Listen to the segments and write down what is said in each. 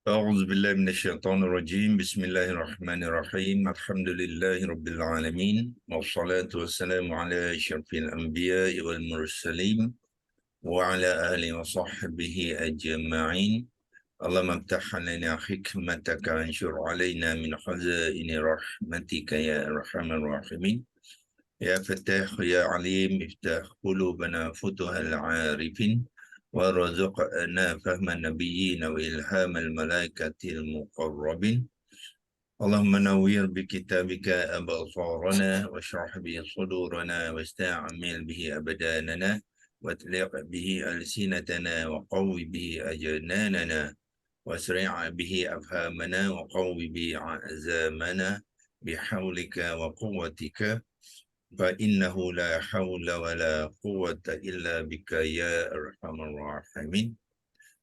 أعوذ بالله من الشيطان الرجيم بسم الله الرحمن الرحيم الحمد لله رب العالمين والصلاة والسلام على أشرف الأنبياء والمرسلين وعلى آله وصحبه أجمعين اللهم افتح علينا حكمتك وانشر علينا من خزائن رحمتك يا أرحم الراحمين يا فتاح يا عليم افتح قلوبنا فتح العارفين وارزقنا فهم النبيين وإلهام الملائكة المقربين اللهم نوّر بكتابك أبصارنا واشرح به صدورنا واستعمل به أبداننا واطلق به ألسنتنا وقوي به أجناننا واسرع به أفهامنا وقوي به عزامنا بحولك وقوتك فإنه لا حول ولا قوة إلا بك يا أرحم الراحمين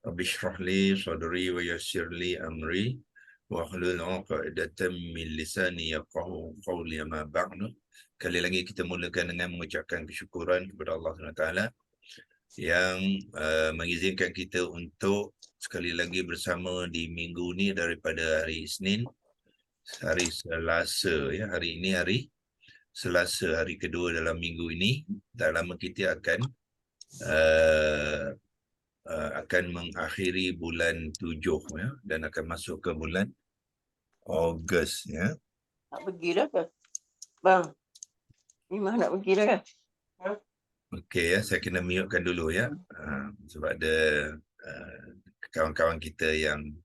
رب اشرح لي صدري ويسر لي أمري واhlul 'uqdatam min lisani yafqahu qawli ma ba'du. Kali lagi kita mulakan dengan mengucapkan kesyukuran kepada Allah SWT yang mengizinkan kita untuk sekali lagi bersama di minggu ni daripada hari Isnin, hari Selasa ya. Hari ini hari Selasa, hari kedua dalam minggu ini. Tak lama kita akan mengakhiri bulan 7 ya, dan akan masuk ke bulan Ogos ya. Nak pergi dah ke? Bang, Imah nak pergi dah ke? Okey ya, saya kena mute-kan dulu ya. Sebab ada kawan-kawan kita yang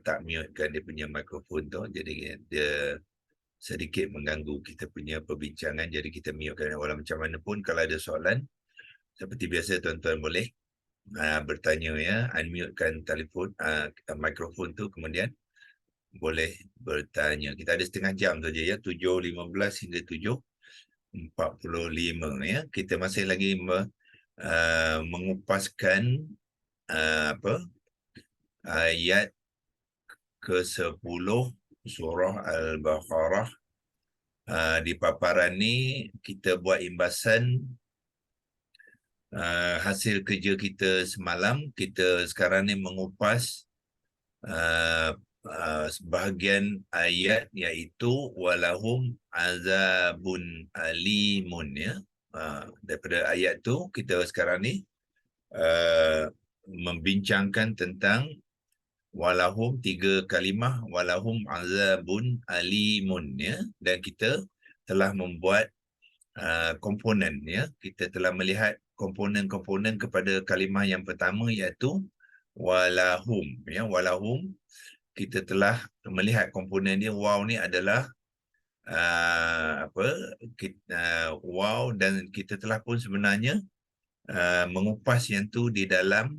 tak mute-kan dia punya mikrofon tu, jadi dia sedikit mengganggu kita punya perbincangan, jadi kita mute-kan. Walau macam mana pun kalau ada soalan, seperti biasa tuan-tuan boleh bertanya ya, unmute-kan telefon, mikrofon tu, kemudian boleh bertanya. Kita ada setengah jam saja ya, 7.15 hingga 7.45 ya. Kita masih lagi mengupaskan ayat ke-10 surah Al-Baqarah. Di paparan ni kita buat imbasan hasil kerja kita semalam. Kita sekarang ni mengupas sebahagian ayat, iaitu walahum azabun alimun ya. Daripada ayat tu kita sekarang ni membincangkan tentang walahum, 3 kalimah walahum azabun alimun ya. Dan kita telah membuat komponen ya. Kita telah melihat komponen-komponen kepada kalimah yang pertama, iaitu walahum ya. Walahum, kita telah melihat komponen dia. Waw ni adalah waw, dan kita telah pun sebenarnya mengupas yang tu di dalam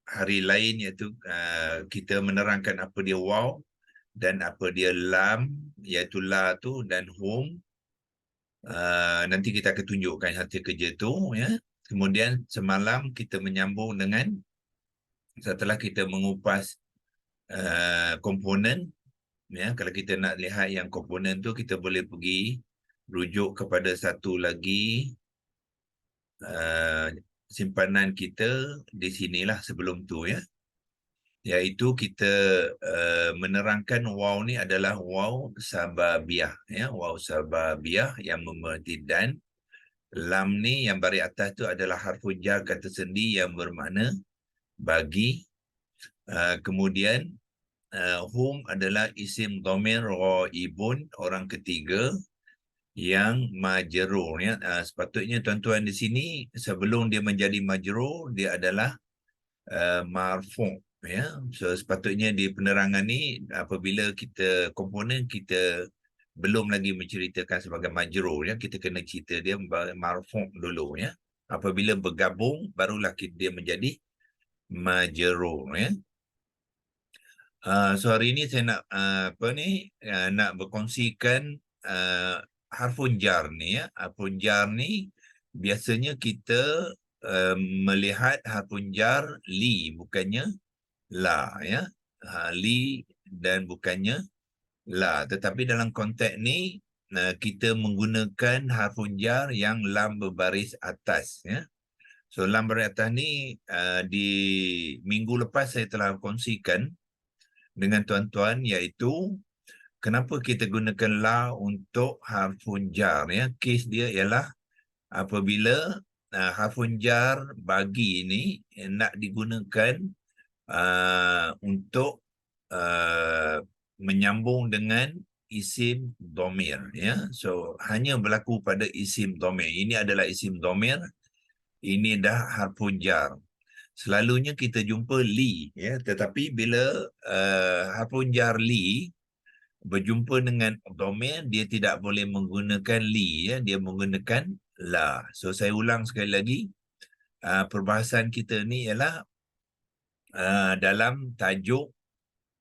hari lain, iaitu kita menerangkan apa dia waw dan apa dia lam, iaitu la tu, dan hum. Nanti kita akan tunjukkan hasil kerja tu ya. Kemudian semalam kita menyambung dengan, setelah kita mengupas komponen ya, kalau kita nak lihat yang komponen tu, kita boleh pergi rujuk kepada satu lagi simpanan kita di sinilah sebelum tu ya, iaitu kita menerangkan waw ni adalah waw sababiyah ya. Waw sababiyah yang memerhati dan. Lam ni yang baris atas tu adalah harfun jar kata sendi yang bermakna bagi. Kemudian hum adalah isim dhamir ghaibun, orang ketiga yang majrur ya. Sepatutnya tuan-tuan di sini sebelum dia menjadi majrur, dia adalah marfu' ya. So sepatutnya di penerangan ni, apabila kita komponen kita belum lagi menceritakan sebagai majrur ya, kita kena cerita dia marfu' dulu ya. Apabila bergabung barulah dia menjadi majrur ya. So hari ini saya nak nak berkongsikan harfun jar ni ya. Harfun jar ni biasanya kita melihat harfun jar li, bukannya la ya. Li dan bukannya la. Tetapi dalam konteks ni kita menggunakan harfun jar yang lam berbaris atas ya. So lam baris atas ni di minggu lepas saya telah kongsikan dengan tuan-tuan, iaitu kenapa kita gunakan la untuk harfun jar, ya. Kes dia ialah apabila harfun jar bagi ini nak digunakan untuk menyambung dengan isim dhamir, ya. So hanya berlaku pada isim dhamir. Ini adalah isim dhamir, ini dah harfun jar. Selalunya kita jumpa li, ya, tetapi bila harfun jar li berjumpa dengan dhamir, dia tidak boleh menggunakan li, ya, dia menggunakan la. So saya ulang sekali lagi, perbahasan kita ni ialah dalam tajuk,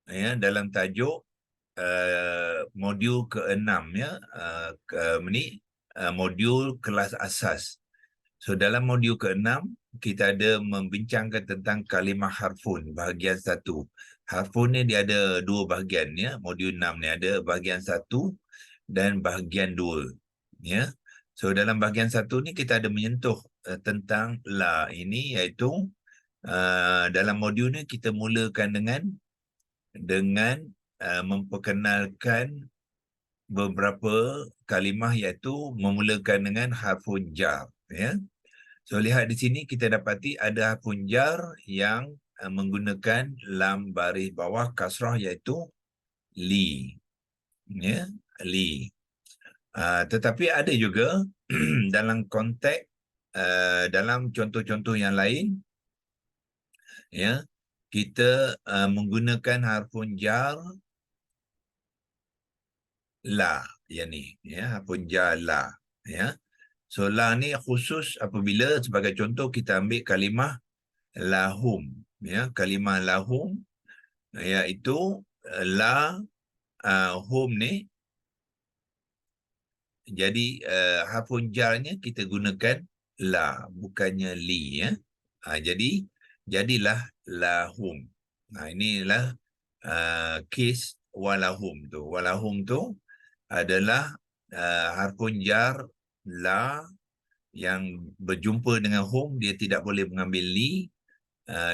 ya, dalam tajuk modul ke-6, ya, modul kelas asas. So dalam modul ke-6 kita ada membincangkan tentang kalimah harfun bahagian 1. Harfun ni dia ada 2 bahagian, ya. Modul 6 ni ada bahagian 1 dan bahagian 2, ya. So dalam bahagian 1 ni kita ada menyentuh tentang la ini, iaitu dalam modul ni kita mulakan dengan memperkenalkan beberapa kalimah, iaitu memulakan dengan harfun jar, ya. So lihat di sini kita dapati ada harfun jar yang menggunakan lam baris bawah kasrah, iaitu li, ya, li. Tetapi ada juga dalam konteks dalam contoh-contoh yang lain, ya, kita menggunakan harfun jar la, yang ni, ya, harfun jar la, ya. So la ni khusus apabila sebagai contoh kita ambil kalimah lahum, ya, kalimah lahum, iaitu la hum ni, jadi harfun jarnya kita gunakan la, bukannya li, ya. Jadilah lahum. Inilah kes walahum tu. Walahum tu adalah harfun jar la yang berjumpa dengan hum, dia tidak boleh mengambil li,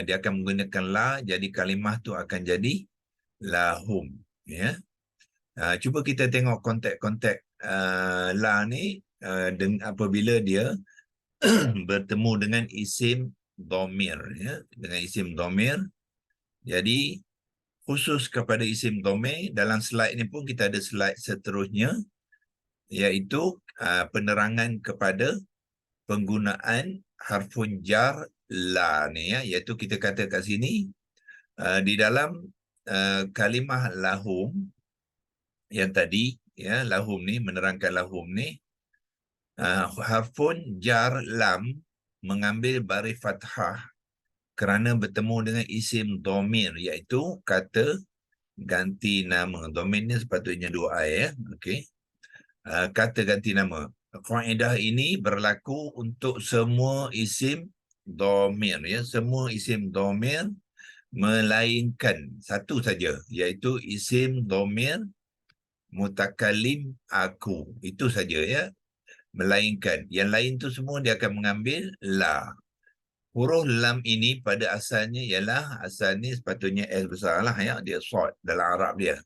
dia akan menggunakan la, jadi kalimah tu akan jadi lahum, ya. Cuba kita tengok konteks-konteks la ni apabila dia bertemu dengan isim dhamir, ya, dengan isim dhamir. Jadi khusus kepada isim dhamir, dalam slide ni pun kita ada slide seterusnya, iaitu penerangan kepada penggunaan harfun jar la ni, ya, iaitu kita kata kat sini di dalam kalimah lahum yang tadi, ya, lahum ni, menerangkan lahum ni, harfun jar lam mengambil baris fathah kerana bertemu dengan isim dhamir, iaitu kata ganti nama. Dhamir ni sepatutnya 2 ai, ya. Okey. Kata ganti nama. Kaedah ini berlaku untuk semua isim dhamir, ya, semua isim dhamir melainkan satu saja, iaitu isim dhamir mutakallim aku. Itu saja, ya. Melainkan yang lain tu semua dia akan mengambil la. Huruf lam ini pada asalnya asalnya sepatutnya S besar lah, ya, dia short dalam Arab dia.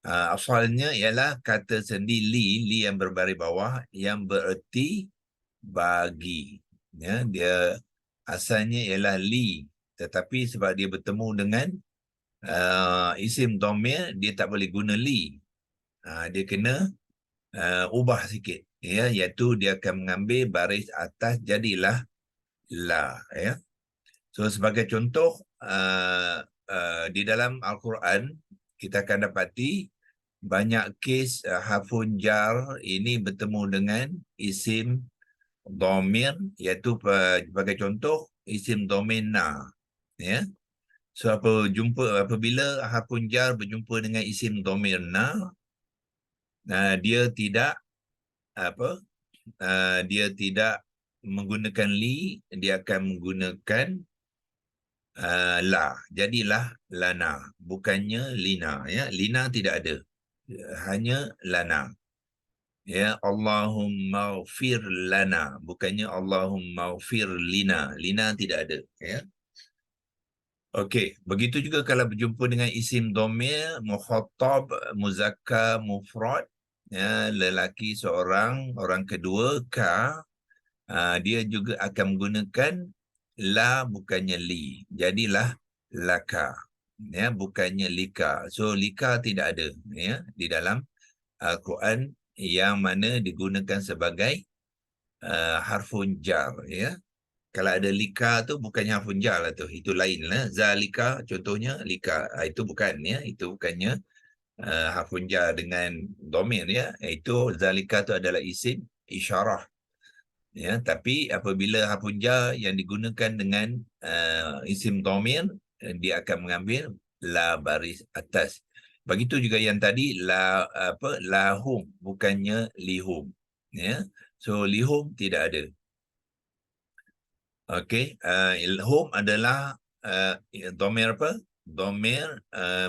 Asalnya ialah kata sendi li yang berbaris bawah yang bererti bagi, ya. Dia asalnya ialah li, tetapi sebab dia bertemu dengan isim dhamir, dia tak boleh guna li. Dia kena ubah sikit, ya, iaitu dia akan mengambil baris atas, jadilah la, ya. So sebagai contoh di dalam Al-Quran kita akan dapati banyak kes harfun jar ini bertemu dengan isim dhamir, iaitu sebagai contoh isim dhamir na, ya. So apabila harfun jar berjumpa dengan isim dhamir na, dia tidak dia tidak menggunakan li, dia akan menggunakan la. Jadilah lana, bukannya lina, ya. Lina tidak ada, hanya lana, Ya, Allahumma ghfir lana, bukannya Allahumma ghfir lina. Lina tidak ada, ya. Okey, begitu juga kalau berjumpa dengan isim dhamir, mukhatab, muzakkar, mufrad, ya, lelaki seorang, orang kedua, ka, dia juga akan menggunakan la bukannya li. Jadilah laka, ya, bukannya lika. So lika tidak ada, ya, di dalam Al-Quran yang mana digunakan sebagai harfun jar, ya. Kalau ada lika tu bukannya harfun jar lah tu, itu lain lah. Zalika contohnya lika, itu bukan, ya, itu bukannya harfun jar dengan domir, ya. Itu zalika tu adalah isim isyarah, ya. Tapi apabila harfun jar yang digunakan dengan isim domir, dia akan mengambil la baris atas. Begitu juga yang tadi lahum bukannya lihum, ya. So lihum tidak ada. Okey, ilhum adalah dhamir apa? Dhamir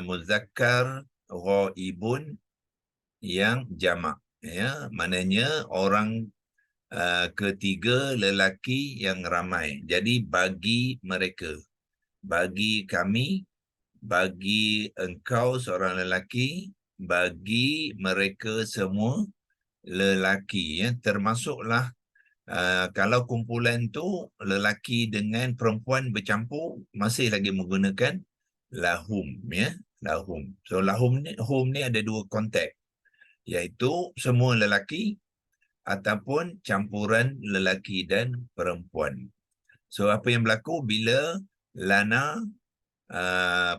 muzakkar ghaibun yang jamak, ya. Maknanya orang ketiga lelaki yang ramai. Jadi bagi mereka, bagi kami, bagi engkau seorang lelaki, bagi mereka semua lelaki, ya. Termasuklah kalau kumpulan tu lelaki dengan perempuan bercampur, masih lagi menggunakan lahum, ya, lahum. So lahum ni, hum ni ada dua konteks, iaitu semua lelaki ataupun campuran lelaki dan perempuan. So apa yang berlaku bila lana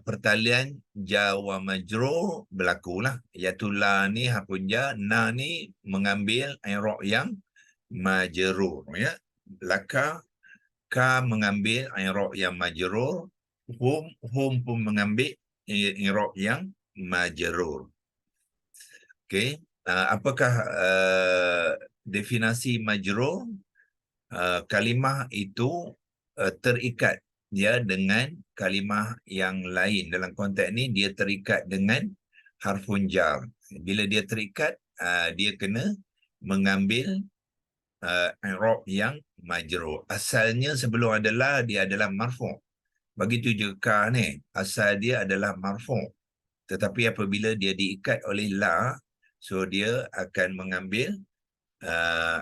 pertalian jar wa majrur berlakulah, iaitu la ni harfun jar, na ni mengambil i'rab yang majrur, ya. Laka, ka mengambil i'rab yang majrur, hum pun mengambil i'rab yang majrur. Okey, apakah definisi majrur? Kalimah itu terikat dia dengan kalimah yang lain. Dalam konteks ni dia terikat dengan harfun jar. Bila dia terikat, dia kena mengambil i'rab yang majrur. Asalnya sebelum adalah dia adalah marfu'. Begitu juga ka ni, asal dia adalah marfu'. Tetapi apabila dia diikat oleh la, so dia akan mengambil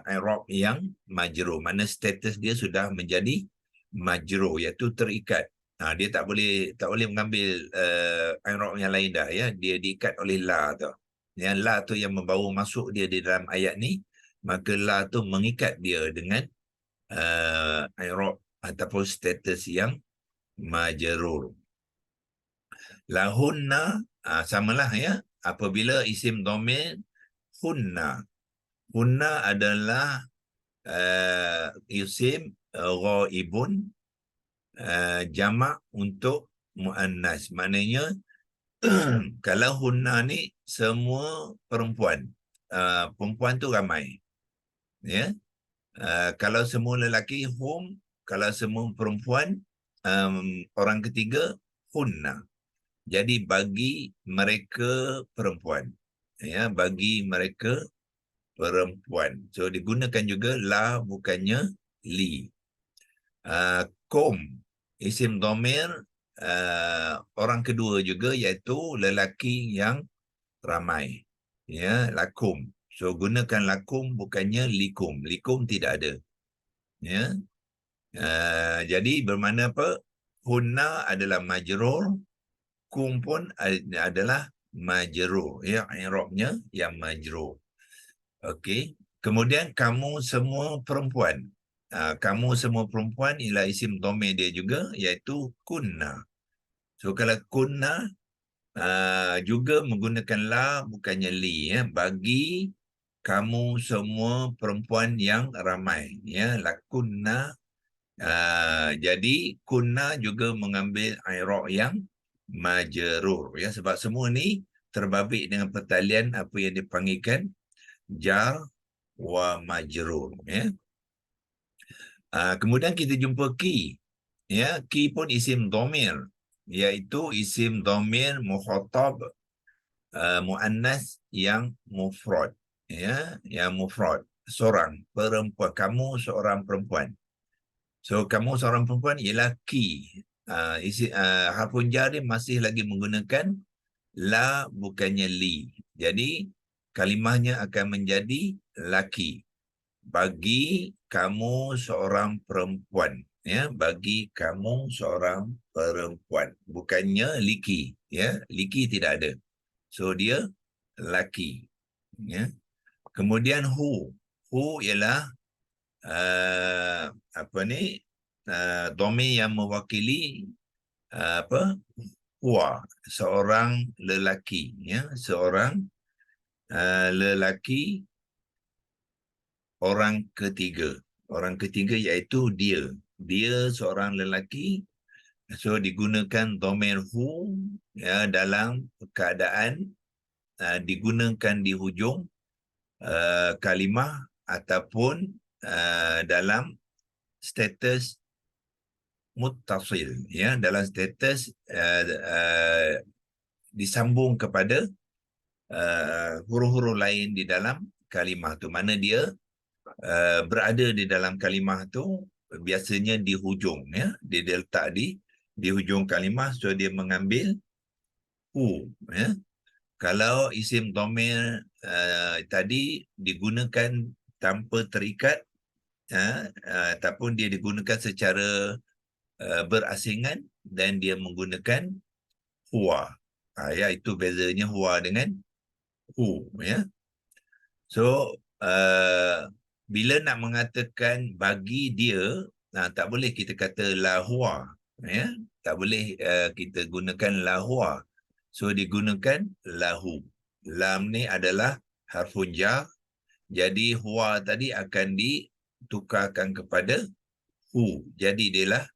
i'rab yang majrur. Mana status dia sudah menjadi majrur, iaitu terikat. Dia tak boleh mengambil i'rab yang lain dah, ya. Dia diikat oleh la tu. Yang la tu yang membawa masuk dia di dalam ayat ni, maka la tu mengikat dia dengan i'rab ataupun status yang majrur. Lahunna samalah, ya. Apabila isim dhamir hunna, hunna adalah isim ghaibun jamak untuk muannas. Maknanya kalau hunna ni semua perempuan, perempuan tu ramai, ya. Kalau semua lelaki hum, kalau semua perempuan orang ketiga hunna. Jadi bagi mereka perempuan, ya, bagi mereka perempuan. So digunakan juga la bukannya li. Kum isim dhamir orang kedua juga, iaitu lelaki yang ramai, ya, lakum. So gunakan lakum bukannya likum. Likum tidak ada, ya. Jadi bermakna apa? Hunna adalah majrur, kum pun adalah majrur, ya, i'rabnya yang majrur. Okey. Kemudian kamu semua perempuan. Kamu semua perempuan ialah isim dhamir dia juga, iaitu kunna. So kalau kunna juga menggunakan la bukannya li, ya. Bagi kamu semua perempuan yang ramai, ya, lakunna. Jadi kunna juga mengambil i'rab yang majrur, ya, sebab semua ni terbabit dengan pertalian apa yang dipanggilkan jar wa majrur, ya. Kemudian kita jumpa ki, ya. Ki pun isim dhamir, iaitu isim dhamir mukhatab muannas yang mufrad, ya, yang mufrad, seorang perempuan, kamu seorang perempuan. So kamu seorang perempuan ialah ki. Harfun jar ni masih lagi menggunakan la bukannya li. Jadi kalimahnya akan menjadi laki. Bagi kamu seorang perempuan, ya, bagi kamu seorang perempuan, bukannya liki, ya, liki tidak ada. So dia laki, ya. Kemudian hu ialah apa ni, domain yang mewakili apa, huwa, seorang lelaki, ya, seorang lelaki, orang ketiga. Orang ketiga iaitu dia seorang lelaki. So digunakan domain hu, ya, dalam keadaan digunakan di hujung kalimah ataupun dalam status muttasil, ya, dalam status disambung kepada huruf-huruf lain di dalam kalimah tu. Mana dia berada di dalam kalimah tu biasanya di hujung, ya, dia letak di hujung kalimah. So dia mengambil hu, ya. Kalau isim dhamir tadi digunakan tanpa terikat, ataupun dia digunakan secara berasingan dan dia menggunakan huwa, iaitu bezanya huwa dengan hu, ya. So bila nak mengatakan bagi dia, tak boleh kita kata la huwa, ya, tak boleh kita gunakan la huwa. So digunakan lahu. Lam ni adalah harfun jar, jadi huwa tadi akan ditukarkan kepada hu, jadi dialah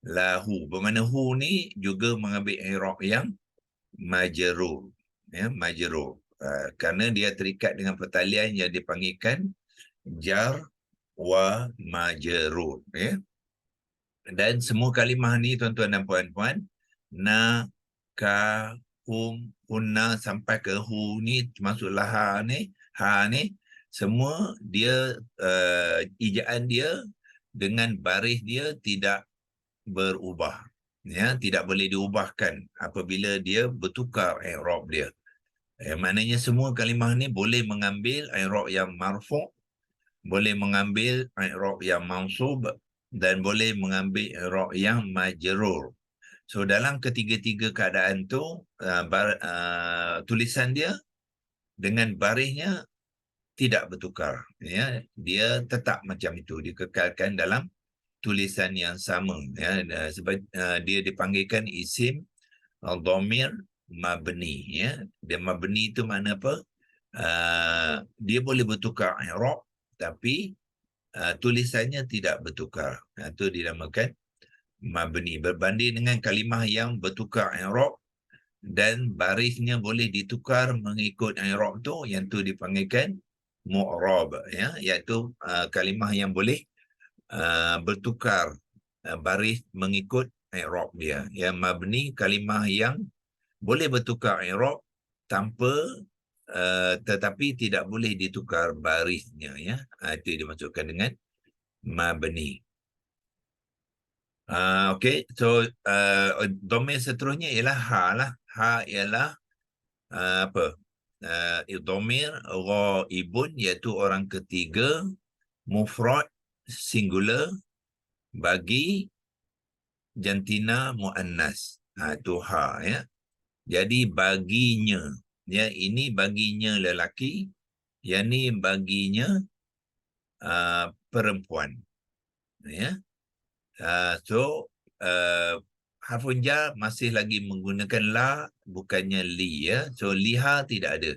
lahu. Bermakna hu ni juga mengambil i'rab yang majrur, ya, majrur. Kerana dia terikat dengan pertalian yang dipanggilkan jar wa majrur, ya. Dan semua kalimah ni tuan-tuan dan puan-puan, na, ka, hum, hunna sampai ke hu ni, termasuklah ha ni, semua dia ejaan dia dengan baris dia tidak berubah, ya, tidak boleh diubahkan apabila dia bertukar i'rab dia. Maknanya semua kalimah ni boleh mengambil i'rab yang marfu', boleh mengambil i'rab yang mansub, dan boleh mengambil i'rab yang majrur. So dalam ketiga-tiga keadaan tu tulisan dia dengan barisnya tidak bertukar, ya, dia tetap macam itu, dikekalkan dalam tulisan yang sama, ya. Sebab dia dipanggilkan isim dhamir mabni, ya. Dia mabni itu makna apa? Dia boleh bertukar i'rab tapi tulisannya tidak bertukar. Itu dinamakan mabni. Berbanding dengan kalimah yang bertukar i'rab dan barisnya boleh ditukar mengikut i'rab tu, yang tu dipanggilkan mu'rab, ya, iaitu kalimah yang boleh bertukar baris mengikut i'rab dia. Yang mabni kalimah yang boleh bertukar i'rab tanpa tetapi tidak boleh ditukar barisnya, ya. Itu dimaksudkan dengan mabni. Okey, so domain seterusnya ialah ha lah. Ha ialah apa? Dhamir ghaibun, iaitu orang ketiga, mufrad singular bagi jantina muannas. Itu ha, ya. Jadi baginya, ya, ini baginya lelaki, yang ni baginya perempuan, ya. So harfun jar masih lagi menggunakan la bukannya li, ya. So liha tidak ada.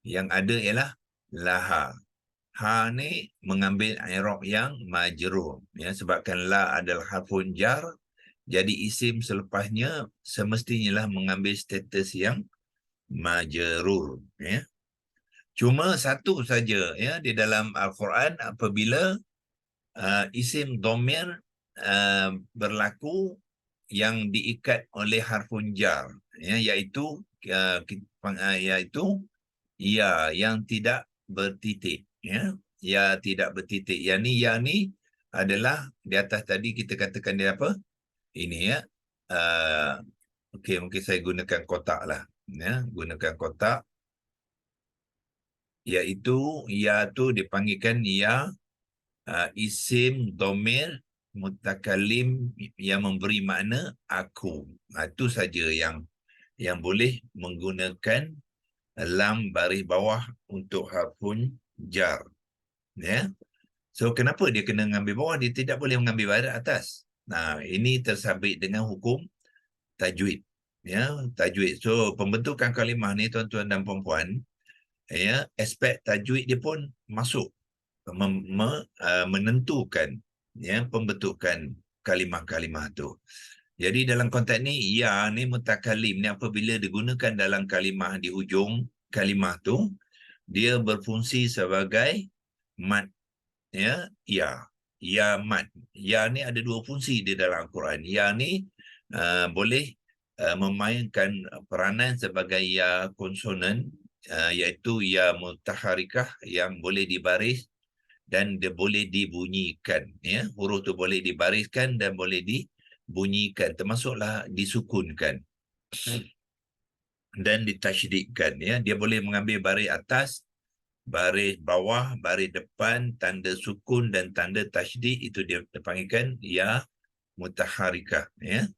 Yang ada ialah laha. Ha ni mengambil i'rab yang majrur, ya, sebabkan la adalah harfun jar, jadi isim selepasnya semestinya lah mengambil status yang majrur, ya. Cuma satu saja, ya, di dalam Al-Quran apabila isim dhamir berlaku yang diikat oleh harfun jar, ya, iaitu ya, yang tidak bertitik, ya. Ya tidak bertitik. Yang ni adalah di atas tadi kita katakan dia apa? Ini ya. Okey, mungkin saya gunakan kotak lah. Ya, gunakan kotak. Iaitu ya tu dipanggilkan ya isim domir mutakalim yang memberi makna aku. Itu saja yang boleh menggunakan lam baris bawah untuk harfun jar. Ya. So kenapa dia kena mengambil bawah? Dia tidak boleh mengambil baris atas. Nah, ini tersabit dengan hukum tajwid. Ya, tajwid. So pembentukan kalimah ni tuan-tuan dan puan-puan, ya, aspek tajwid dia pun masuk menentukan ya pembentukan kalimah-kalimah tu. Jadi dalam konteks ni ya ni mutakalim ni apabila digunakan dalam kalimah di hujung kalimah tu, dia berfungsi sebagai mad, ya mad. Ya ni ada dua fungsi di dalam Al-Quran. Ya ni boleh memainkan peranan sebagai ya konsonan, iaitu ya mutaharikah yang boleh dibaris dan dia boleh dibunyikan, ya. Huruf tu boleh dibariskan dan boleh dibunyikan, termasuklah disukunkan dan ditasydidkan, ya. Dia boleh mengambil baris atas, baris bawah, baris depan, tanda sukun dan tanda tasydid. Itu dia dipanggilkan ya mutaharikah, ya.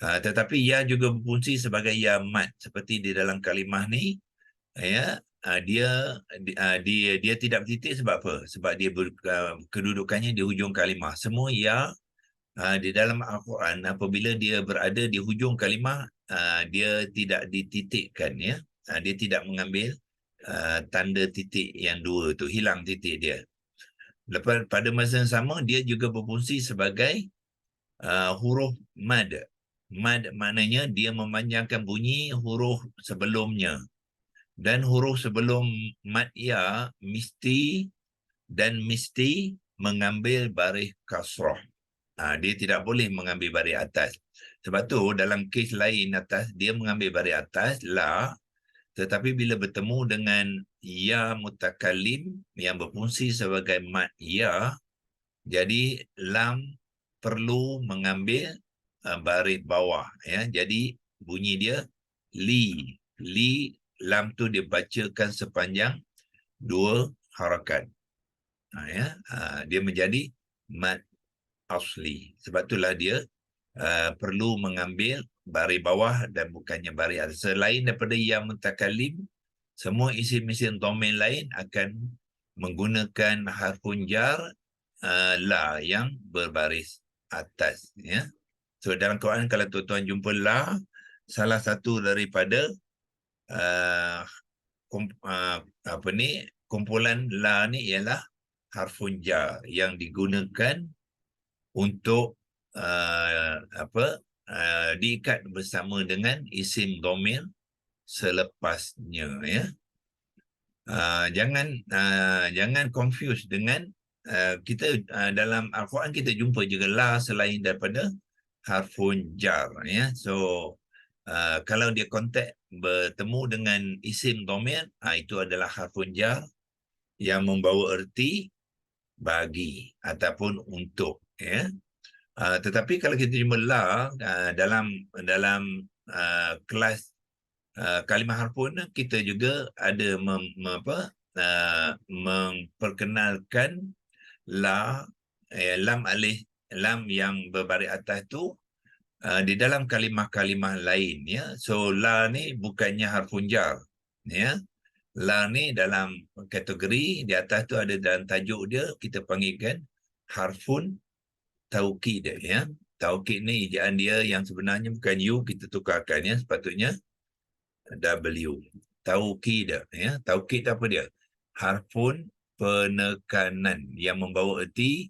Tetapi ya juga berfungsi sebagai ya mad, seperti di dalam kalimah ni, ya. Dia tidak bertitik sebab apa? Sebab dia kedudukannya di hujung kalimah. Semua ya di dalam Al-Quran apabila dia berada di hujung kalimah, dia tidak dititikkan, ya. Dia tidak mengambil tanda titik yang dua tu, hilang titik dia. Lepas pada masa yang sama dia juga berfungsi sebagai huruf mad. Mad maknanya dia memanjangkan bunyi huruf sebelumnya. Dan huruf sebelum mad ya mesti mengambil baris kasrah. Dia tidak boleh mengambil baris atas. Sebab tu dalam kes lain atas dia mengambil baris atas la, tetapi bila bertemu dengan ya mutakalim yang berfungsi sebagai mad ya, jadi lam perlu mengambil baris bawah, ya. Jadi bunyi dia li. Lam tu dibacakan sepanjang dua harakat. Dia menjadi mad asli. Sebab itulah dia perlu mengambil baris bawah dan bukannya baris atas. Selain daripada ya mutakalim, semua isim-isim dhamir lain akan menggunakan harfun jar la yang berbaris atas, ya. So dalam Quran kalau tuan-tuan jumpa la, salah satu daripada kumpulan la ni ialah harfun jar yang digunakan untuk diikat bersama dengan isim dhamir selepasnya, ya. Jangan confuse dengan kita dalam Al-Quran kita jumpa juga la selain daripada harfun jar, ya. So kalau dia konteks bertemu dengan isim dhamir, itu adalah harfun jar yang membawa erti bagi ataupun untuk, ya. Tetapi kalau kita jumpa la dalam kelas kalimah harfun, kita juga ada memperkenalkan lam yang berbaris atas tu di dalam kalimah-kalimah lain, ya. So la ni bukannya harfun jar, ya. La ni dalam kategori di atas tu ada dalam tajuk dia kita panggilkan harfun taukid, ya. Taukid ni ejaan dia yang sebenarnya bukan U, kita tukarkan, ya, sepatutnya W. Taukid, ya. Taukid apa dia? Harfun penekanan yang membawa erti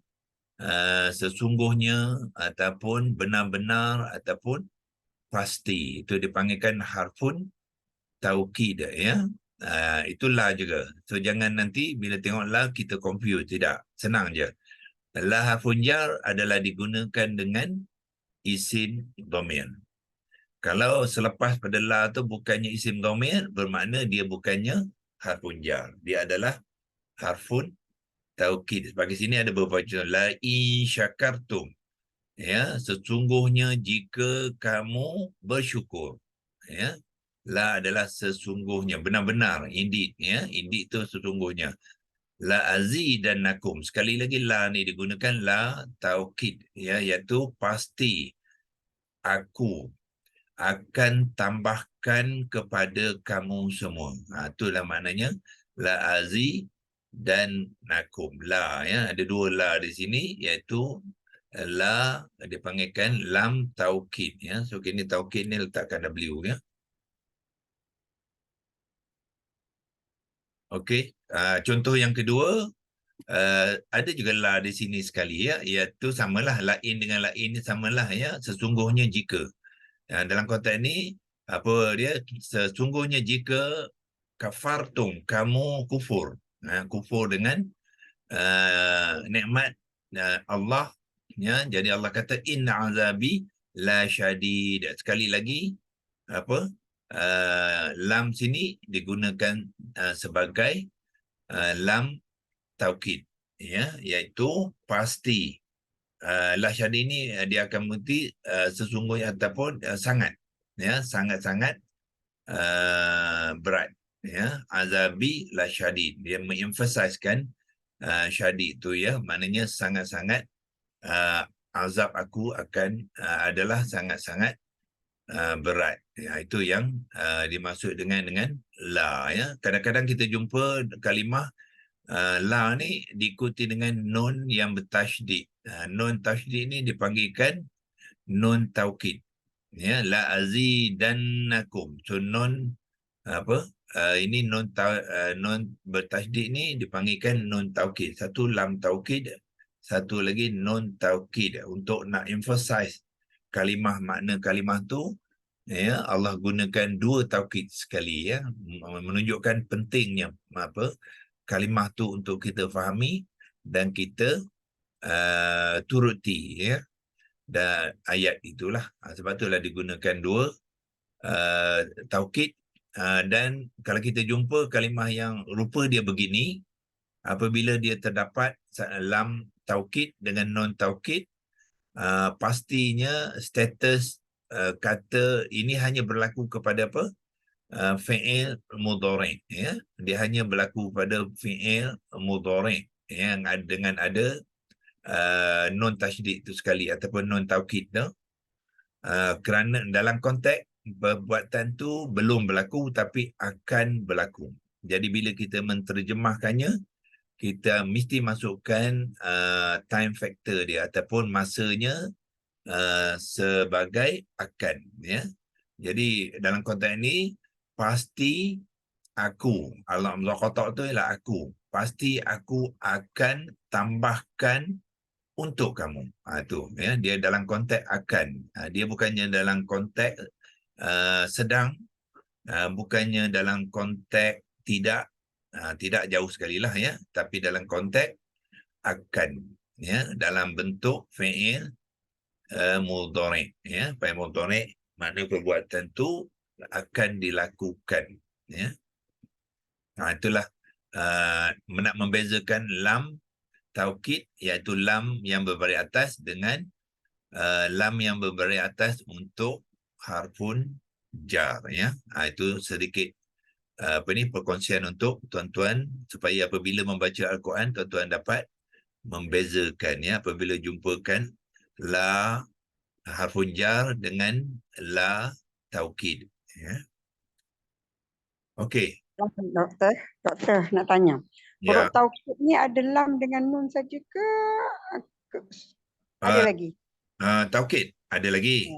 sesungguhnya ataupun benar-benar ataupun pasti. Itu dipanggilkan harfun taukid, ya. Itulah juga. So jangan nanti bila tengok la kita confuse, tidak. Senang je. La harfun jar adalah digunakan dengan isim dhamir. Kalau selepas pada la tu bukannya isim dhamir, bermakna dia bukannya harfun jar. Dia adalah harfun taukid. Sebagai sini ada beberapa contoh. La in syakartum. Ya, sesungguhnya jika kamu bersyukur. Ya. La adalah sesungguhnya, benar-benar, indeed. Ya, indeed itu sesungguhnya. La azidannakum. Sekali lagi la ni digunakan la taukid, ya, iaitu pasti aku akan tambahkan kepada kamu semua. Itulah maknanya la dan nakum. La, ya, ada dua la di sini, iaitu la dipanggilkan lam taukid, ya. So kini taukid ni letakkan W, ya. Okey, contoh yang kedua, ada juga la di sini sekali, ya, iaitu samalah lain dengan lain ni samalah, ya, sesungguhnya jika. Dalam konteks ini apa dia, sesungguhnya jika kafartum, kamu kufur, kufur dengan nikmat Allah, ya. Jadi Allah kata inna azabi la syadid. Sekali lagi apa, lam sini digunakan sebagai lam taukid, ya, iaitu pasti. La syadid ini dia akan mengerti sesungguhnya ataupun sangat, ya, sangat-sangat berat, ya. Azabi la syadid, dia mengemphasiskan syadid itu, ya, maknanya sangat-sangat, azab aku akan adalah sangat-sangat berat, ya. Itu yang dimaksud dengan la, ya. Kadang-kadang kita jumpa kalimah la ni diikuti dengan nun yang bertasydid. Nun tasydid ni dipanggilkan nun taukid, ya. La azidannakum. So nun apa, ini nun bertasydid ni dipanggilkan nun taukid. Satu lam taukid, satu lagi nun taukid, untuk nak emphasize kalimah, makna kalimah tu, ya, Allah gunakan dua taukid sekali, ya, menunjukkan pentingnya apa kalimah tu untuk kita fahami dan kita turuti, ya. Dan ayat itulah, sebab itulah digunakan dua taukid. Dan kalau kita jumpa kalimah yang rupa dia begini, apabila dia terdapat lam taukid dengan non taukid, pastinya status kata ini hanya berlaku kepada apa, fi'il mudhari', ya. Dia hanya berlaku pada fi'il mudhari' yang dengan ada non tasydid itu sekali ataupun non taukid tu. Kerana dalam konteks perbuatan tu belum berlaku tapi akan berlaku. Jadi bila kita menterjemahkannya, kita mesti masukkan time factor dia ataupun masanya sebagai akan, ya. Jadi dalam konteks ini pasti aku, Allah kotak tu ialah aku, pasti aku akan tambahkan untuk kamu. Itu, ya, dia dalam konteks akan. Dia bukannya dalam konteks sedang, bukannya dalam konteks tidak, tidak jauh sekali lah, ya, tapi dalam konteks akan, ya, dalam bentuk fi'il mudhari', ya. Fi'il mudhari' makna perbuatan tu akan dilakukan, ya. Itulah nak membezakan lam taukid, iaitu lam yang berbaris atas dengan lam yang berbaris atas untuk harfun jar, ya. Itu sedikit perkongsian untuk tuan-tuan supaya apabila membaca Al-Quran tuan-tuan dapat membezakan, ya, apabila jumpakan la harfun jar dengan la taukid, ya. Okey, Doktor nak tanya. Huruf ya. taukid ni ada lam dengan nun saja ke? Ada lagi? Taukid ada lagi.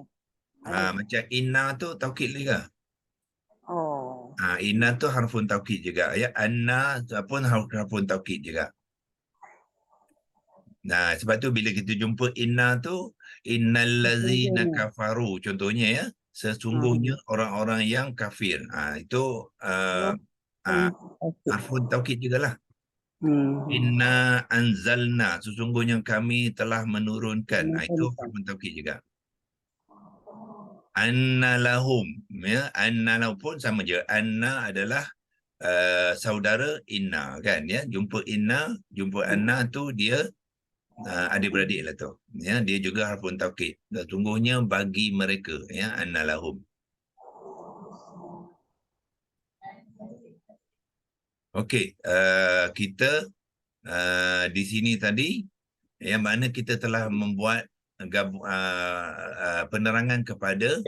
Ada. Macam inna tu taukid lagi ke? Oh. Inna tu harfun taukid juga, ya. Anna pun harfun taukid juga. Nah, sebab tu bila kita jumpa inna tu, innallazina kafaru contohnya, ya, sesungguhnya orang-orang yang kafir. Itu harfun taukid jugalah. Inna anzalna, sesungguhnya kami telah menurunkan. Itu harfun taukid juga. Anna lahum, ya, anna lahum pun sama je. Anna adalah saudara inna kan ya, jumpa inna, jumpa anna tu dia adik-beradik lah tu ya, dia juga harfun taukid, sesungguhnya bagi mereka ya, anna lahum. Okey, kita di sini tadi yang mana kita telah membuat penerangan kepada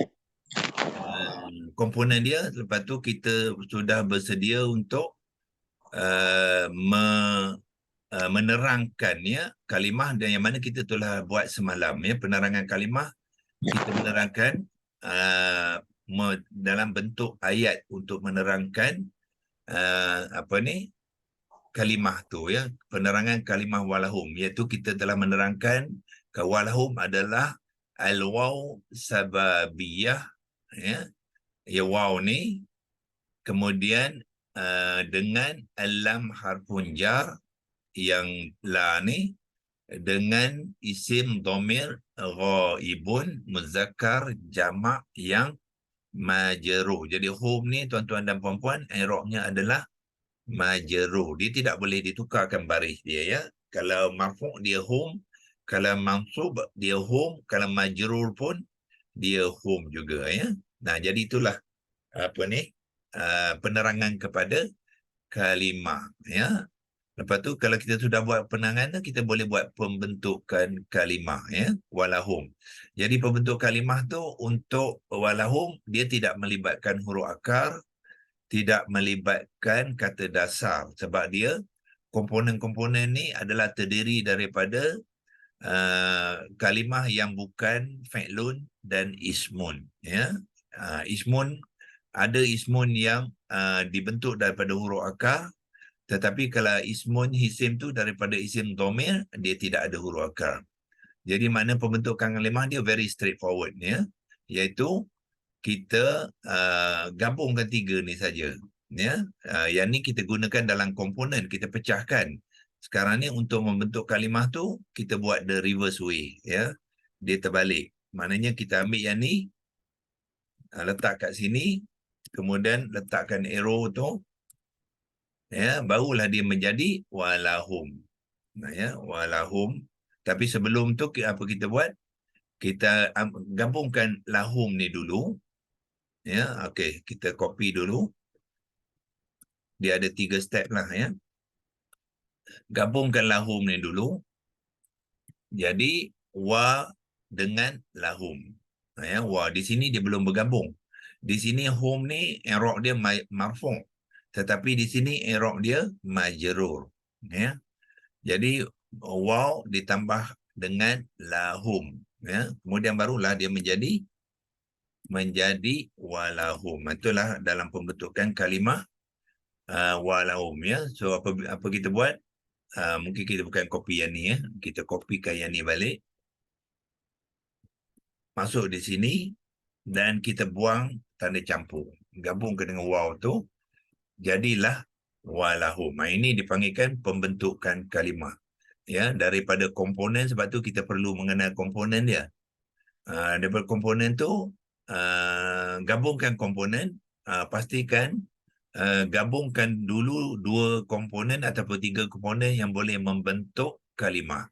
komponen dia. Lepas tu kita sudah bersedia untuk menerangkan ya kalimah, dan yang mana kita telah buat semalam ya, penerangan kalimah kita menerangkan dalam bentuk ayat untuk menerangkan kalimah tu ya, penerangan kalimah walahum, iaitu kita telah menerangkan walahum adalah al-waw sababiyah ya, waw ni kemudian dengan alam harfun jar yang la ni dengan isim dhamir ghaibun muzakkar jamak yang majruh. Jadi hum ni tuan-tuan dan puan-puan, i'rabnya adalah majruh. Dia tidak boleh ditukarkan baris dia ya. Kalau marfu' dia hum, kalau mansub dia hum, kalau majrur pun dia hum juga ya. Nah, jadi itulah penerangan kepada kalimah ya. Lepas tu kalau kita sudah buat penerangan tu, kita boleh buat pembentukan kalimah ya, walahum. Jadi pembentuk kalimah tu untuk walahum, dia tidak melibatkan huruf akar, tidak melibatkan kata dasar, sebab dia komponen-komponen ni adalah terdiri daripada kalimah yang bukan fi'lun dan ismun ya. Ismun, ada ismun yang dibentuk daripada huruf akar, tetapi kalau ismun isim tu daripada isim dhamir, dia tidak ada huruf akar. Jadi makna pembentukan kalimah dia very straightforward ya, iaitu kita gabungkan tiga ni saja ya. Yang ni kita gunakan dalam komponen, kita pecahkan. Sekarang ni untuk membentuk kalimah tu kita buat the reverse way ya, dia terbalik. Maknanya kita ambil yang ni, letak kat sini, kemudian letakkan arrow tu ya, barulah dia menjadi walahum. Nah ya, walahum. Tapi sebelum tu apa kita buat? Kita gabungkan lahum ni dulu. Ya, okey, kita copy dulu. Dia ada 3 step lah ya. Gabungkan lahum ni dulu. Jadi wa dengan lahum. Ya, wa di sini dia belum bergabung. Di sini hum ni i'rab dia marfu'. Tetapi di sini i'rab dia majrur. Ya. Jadi waw ditambah dengan lahum ya. Kemudian barulah dia menjadi walahum. Itulah dalam pembentukan kalimah walahum ya. So apa kita buat? Mungkin kita bukan copy yang ni ya. Kita copykan yang ni balik. Masuk di sini dan kita buang tanda campur. Gabungkan dengan waw tu, jadilah walahum. Ini dipanggilkan pembentukan kalimah. Ya, daripada komponen, sebab tu kita perlu mengenal komponen dia. Daripada komponen tu, gabungkan komponen, pastikan gabungkan dulu 2 komponen ataupun 3 komponen yang boleh membentuk kalimah.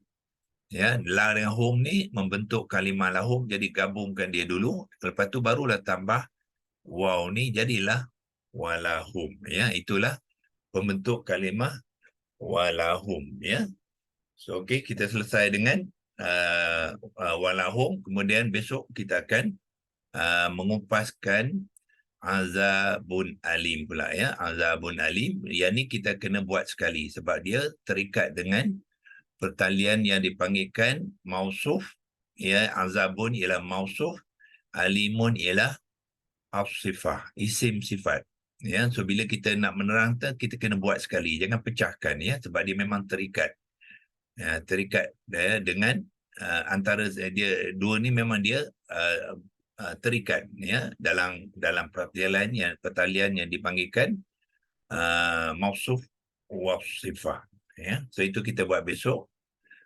Ya, la dengan hum ni membentuk kalimah lahum, jadi gabungkan dia dulu. Lepas tu barulah tambah waw ni, jadilah walahum. Ya, itulah pembentuk kalimah walahum ya. So okey, kita selesai dengan walahum. Kemudian besok kita akan mengupaskan azabun alim pula ya. Azabun alim, yang ni kita kena buat sekali sebab dia terikat dengan pertalian yang dipanggilkan mausuf ya. Azabun ialah mausuf, alimun ialah as-sifah, isim sifat ya. So bila kita nak menerangkan, kita kena buat sekali, jangan pecahkan ya, sebab dia memang terikat. Terikat dengan antara dia dua ni, memang dia terikat ya dalam pertalian yang dipanggilkan mausuf wa sifah ya. So itu kita buat besok.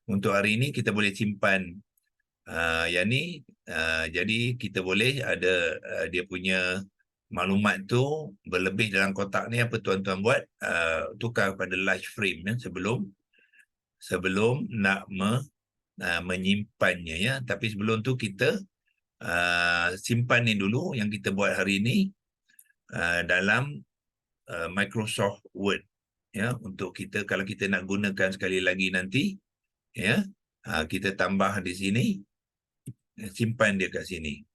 Untuk hari ini kita boleh simpan yang ni. Jadi kita boleh ada dia punya maklumat tu berlebih dalam kotak ni, apa tuan-tuan buat? Tukar pada large frame ya, sebelum nak menyimpannya ya. Tapi sebelum tu kita simpan ni dulu yang kita buat hari ni dalam Microsoft Word ya, untuk kita kalau kita nak gunakan sekali lagi nanti ya, kita tambah di sini, simpan dia kat sini.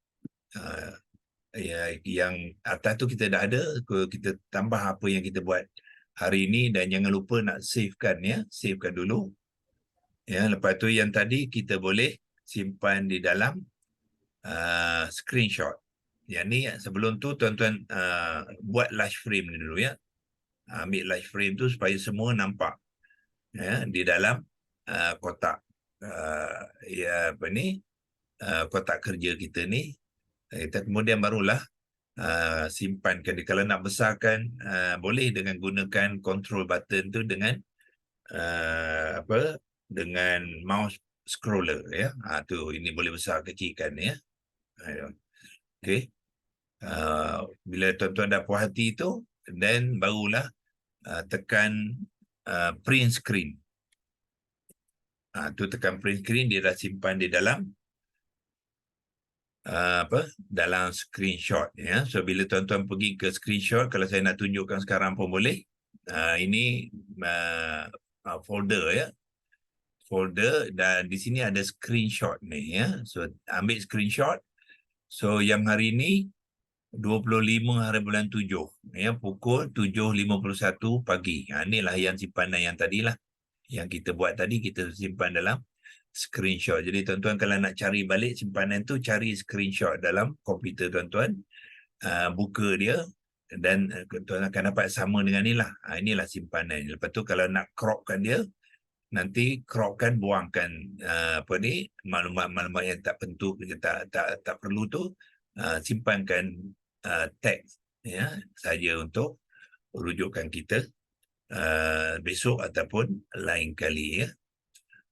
Ya, yang atas tu kita dah ada, kita tambah apa yang kita buat hari ini, dan jangan lupa nak savekan ya, savekan dulu ya. Lepas tu yang tadi kita boleh simpan di dalam screenshot. Yang ni sebelum tu tuan-tuan buat large frame ni dulu ya. Ambil large frame tu supaya semua nampak ya di dalam kotak ya apa ni, kotak kerja kita ni. Kita kemudian barulah simpankan dia. Kalau nak besarkan boleh dengan gunakan control button tu dengan dengan mouse scroller ya. Tu ini boleh besar kecilkan ya. Okey. Bila tuan-tuan dah puas hati tu, then barulah tekan print screen. Tu tekan print screen, dia dah simpan di dalam dalam screenshot ya. So bila tuan-tuan pergi ke screenshot, kalau saya nak tunjukkan sekarang pun boleh. Ini folder ya, folder, dan di sini ada screenshot ni ya. So ambil screenshot. So yang hari ini 25 hari bulan 7 ya, pukul 7.51 pagi. Inilah yang simpanan yang tadilah yang kita buat tadi, kita simpan dalam screenshot. Jadi tuan-tuan kalau nak cari balik simpanan tu, cari screenshot dalam komputer tuan-tuan, buka dia, dan tuan akan dapat sama dengan inilah. Inilah simpanan. Lepas tu kalau nak cropkan dia, nanti cropkan, buangkan maklumat-maklumat yang tak penting, tak perlu tu, simpankan teks ya saja untuk rujukan kita besok ataupun lain kali ya.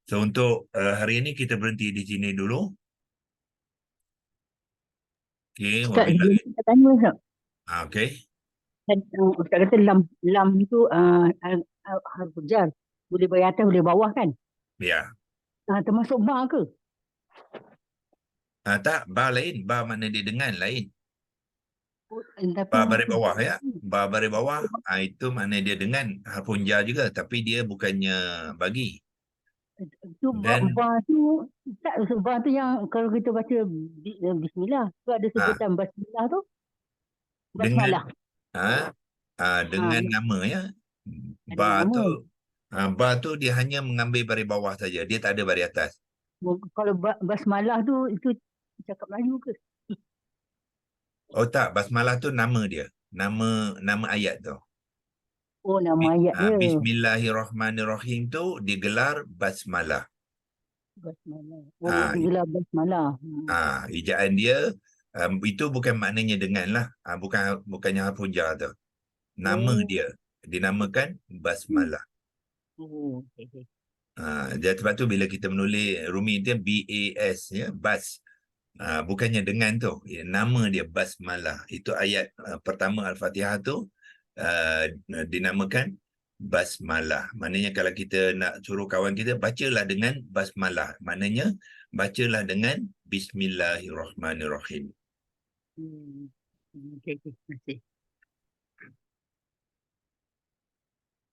So untuk hari ini kita berhenti di sini dulu. Okey, Ustaz, saya tanya Ustaz. okey. Ustaz kata lam tu harfu jar. Boleh bagi atas, boleh bawah kan? Ya. Termasuk ba ke? Tak, bar lain, bar makna dia dengan lain. Tapi Bar baris bawah ya. Bar baris bawah itu makna dia dengan, harfun jar juga, tapi dia bukannya bagi. tu Dan ba tu tak, ba tu yang kalau kita baca bismillah tu ada sebutan basmalah tu. Basmalah. Dengan nama ya. Bar tu bar tu dia hanya mengambil baris bawah saja, dia tak ada baris atas. Kalau basmalah tu itu cakap Melayu ke? Oh tak, basmalah tu nama dia. Nama ayat tu. Oh, nama ayat dia. Bismillahirrahmanirrahim tu digelar basmalah. Basmalah. Oh, digelar basmalah. Ejaan dia itu bukan maknanya dengan lah. Bukannya harfun jar tu. Nama dia dinamakan basmalah. Oh, okay. Jadi sebab tu bila kita menulis rumi dia BAS ya, bas. Bukannya dengan tu. Nama dia basmalah. Itu ayat pertama Al-Fatihah tu dinamakan basmalah. Maknanya kalau kita nak suruh kawan kita, bacalah dengan basmalah. Maknanya bacalah dengan Bismillahirrahmanirrahim. Okay, terima kasih.